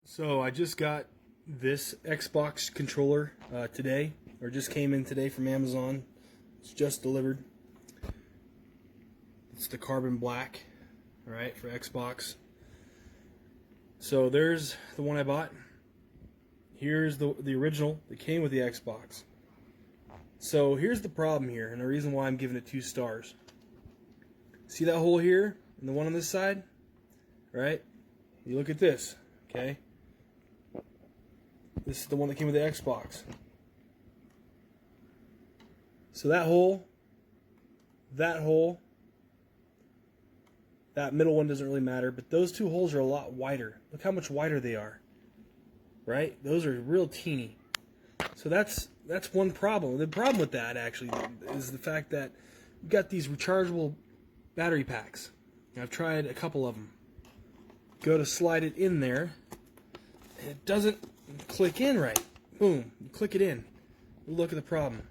So I just got this Xbox controller today, or just came in today from Amazon. It's just delivered. It's the carbon black, all right, for Xbox. So there's the one I bought. Here's the original that came with the Xbox. So here's the problem here, and the reason why I'm giving it 2 stars. See that hole here, and the one on this side? Right? You look at this, okay? This is the one that came with the Xbox. So that hole, that middle one doesn't really matter, but those 2 holes are a lot wider. Look how much wider they are. Right? Those are real teeny. So that's one problem. The problem with that actually is the fact that you've got these rechargeable battery packs. I've tried a couple of them. Go to slide it in there, and it doesn't click in right. Boom, you click it in. Look at the problem.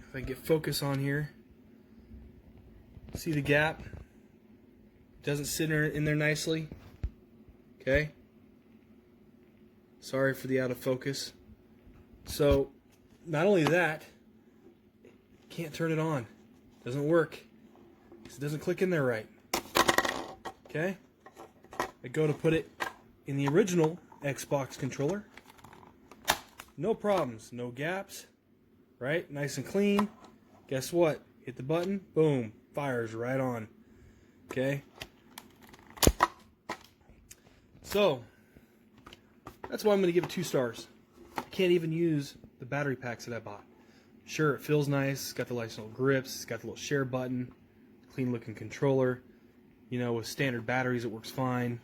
If I get focus on here, see the gap? It doesn't sit in there nicely. Okay? Sorry for the out of focus. So, not only that, can't turn it on. Doesn't work. It doesn't click in there right. Okay? I go to put it in the original Xbox controller. No problems, no gaps, right? Nice and clean. Guess what? Hit the button, boom, fires right on. Okay? So, that's why I'm going to give it 2 stars. I can't even use the battery packs that I bought. Sure, it feels nice. It's got the nice little grips. It's got the little share button. Clean looking controller. You know, with standard batteries, it works fine.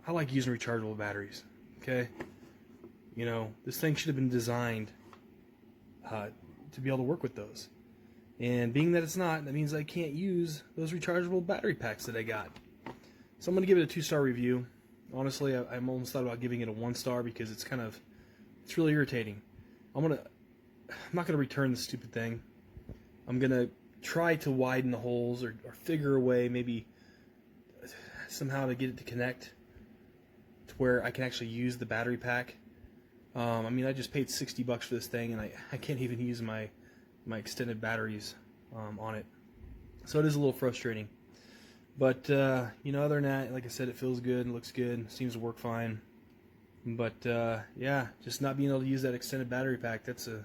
I like using rechargeable batteries. Okay? You know, this thing should have been designed to be able to work with those. And being that it's not, that means I can't use those rechargeable battery packs that I got. So I'm going to give it a 2-star review. Honestly, I'm almost thought about giving it a 1 star because it's really irritating. I'm not gonna return the stupid thing. I'm gonna try to widen the holes or figure a way, maybe somehow to get it to connect to where I can actually use the battery pack. I mean, I just paid $60 for this thing, and I can't even use my extended batteries on it. So it is a little frustrating. But, you know, other than that, like I said, it feels good, it looks good, seems to work fine. But, yeah, just not being able to use that extended battery pack, it's a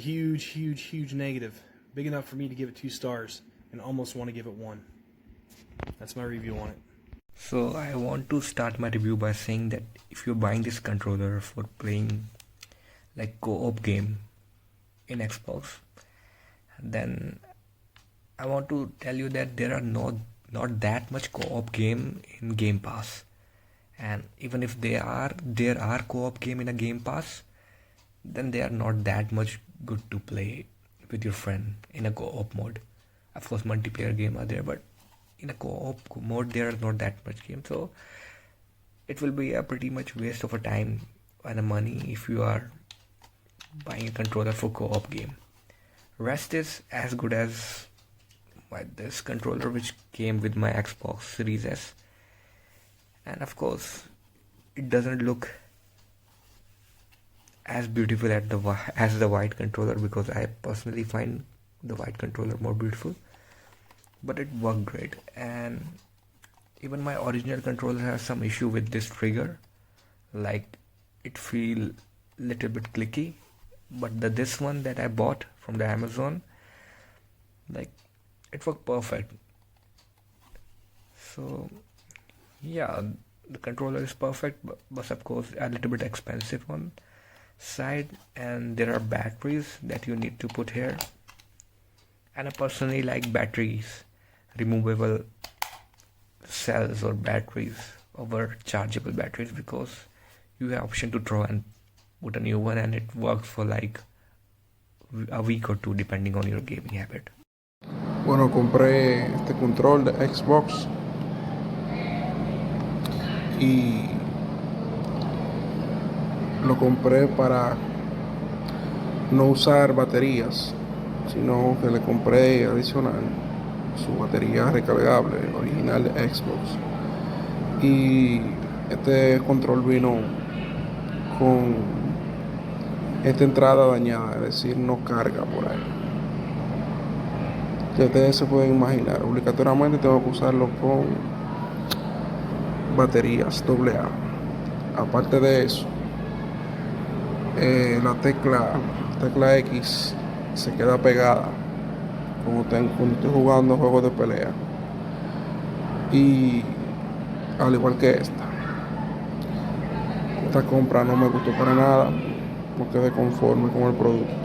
huge negative. Big enough for me to give it 2 stars, and almost want to give it 1. That's my review on it. So I want to start my review by saying that if you're buying this controller for playing like co-op game in Xbox, then I want to tell you that there are not that much co-op game in Game Pass, and even if there are co-op game in a Game Pass, then they are not that much good to play with your friend in a co-op mode. Of course, multiplayer game are there, but in a co-op mode there are not that much game, so it will be a pretty much waste of a time and a money if you are buying a controller for co-op game. Rest is as good as this controller which came with my Xbox Series S, and of course it doesn't look as beautiful as the white controller, because I personally find the white controller more beautiful, but it worked great. And even my original controller has some issue with this trigger, like it feel little bit clicky, but this one that I bought from the Amazon, like, it worked perfect. So yeah, the controller is perfect, but of course a little bit expensive on side, and there are batteries that you need to put here, and I personally like batteries, removable cells or batteries over chargeable batteries, because you have option to throw and put a new one, and it works for like a week or 2 depending on your gaming habit. Bueno, compré este control de Xbox y lo compré para no usar baterías, sino que le compré adicional su batería recargable original de Xbox. Y Este control vino con esta entrada dañada, es decir, no carga por ahí. Ya ustedes se pueden imaginar, obligatoriamente tengo que usarlo con baterías AA. Aparte de eso, la tecla X se queda pegada cuando estoy jugando juegos de pelea. Y al igual que esta compra no me gustó para nada, no quedé conforme con el producto.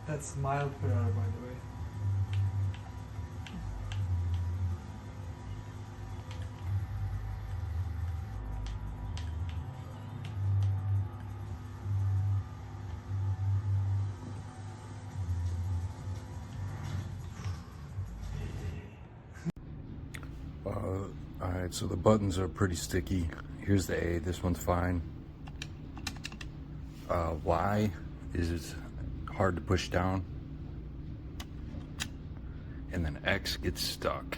That's mild per hour, by the way. Alright, so the buttons are pretty sticky. Here's the A, this one's fine. Y is hard to push down. And then X gets stuck.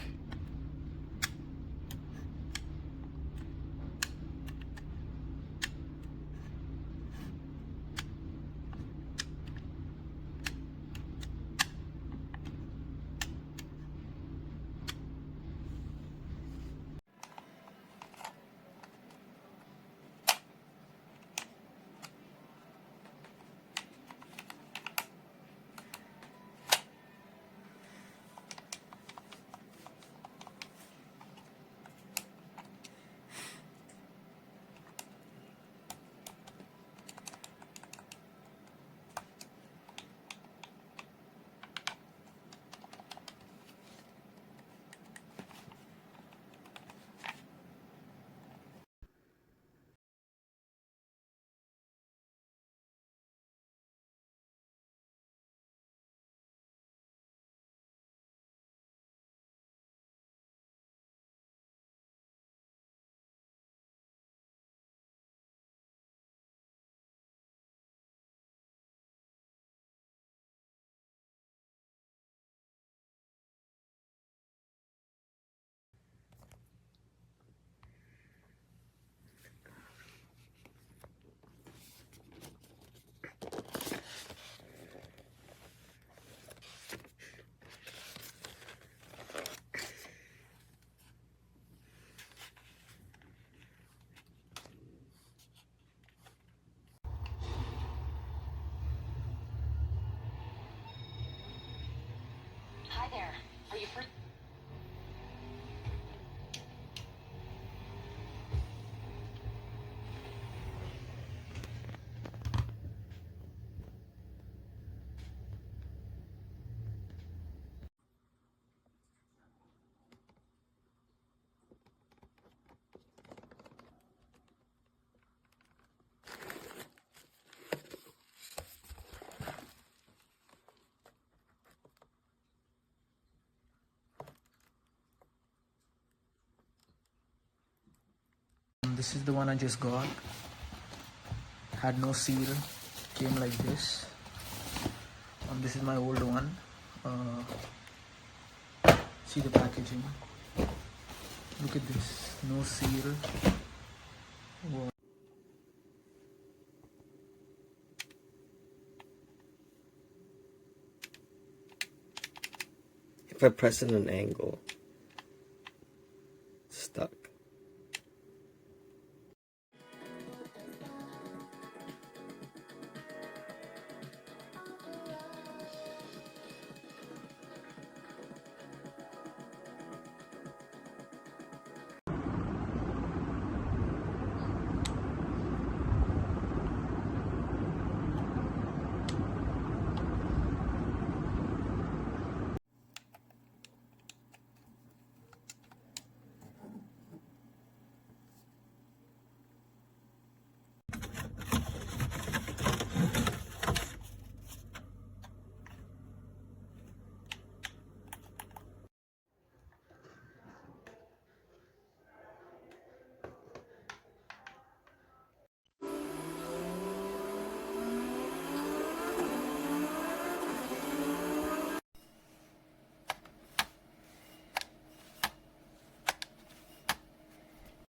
Hi there. Are you free? This is the one I just got. Had no seal. Came like this. This is my old one. See the packaging. Look at this. No seal. Wow. If I press it at an angle, stuck.